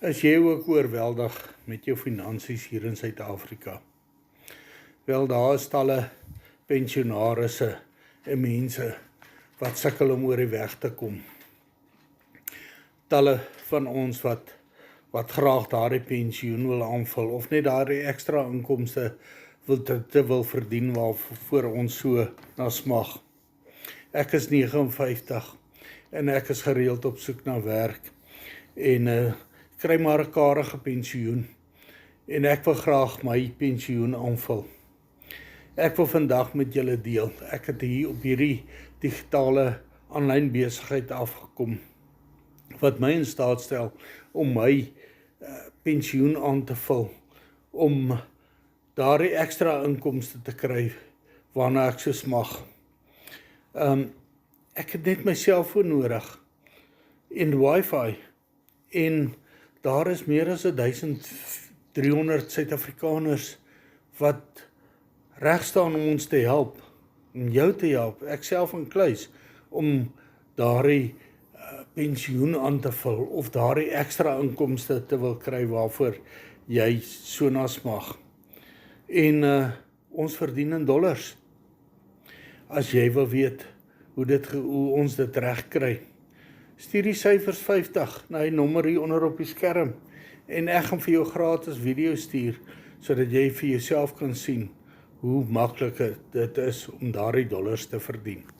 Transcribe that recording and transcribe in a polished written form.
Is jy ook oorweldig met jou finansies hier in Suid-Afrika? Wel, daar is talle pensionarisse en mense wat sukkel om oor die weg te kom. Talle van ons wat graag daardie pensioen wil aanvul of net daardie ekstra inkomste wil verdien waarvoor ons so na smag. Ek is 59 en ek is gereeld op soek na werk en kry maar 'n karige pensioen en ek wil graag my pensioen aanvul. Ek wil vandag met julle deel. Ek het hier op hierdie digitale aanlyn besigheid afgekom wat my in staat stel om my pensioen aan te vul, om daardie ekstra inkomste te kry waarna ek so smag. Ek het net my selfoon nodig en wifi en daar is meer as 1300 Suid-Afrikaners wat reg staan om ons te help, om jou te help, ek self inkluis, om daardie pensioen aan te vul of daardie ekstra inkomste te wil kry waarvoor jy so na smag. En ons verdien in dollars. As jy wil weet hoe ons dit reg kry, stuur die syfers 50 na die nommer hier onder op die skerm en ek gaan vir jou gratis video stuur sodat jy vir jouself kan sien hoe maklik dit is om daardie dollars te verdien.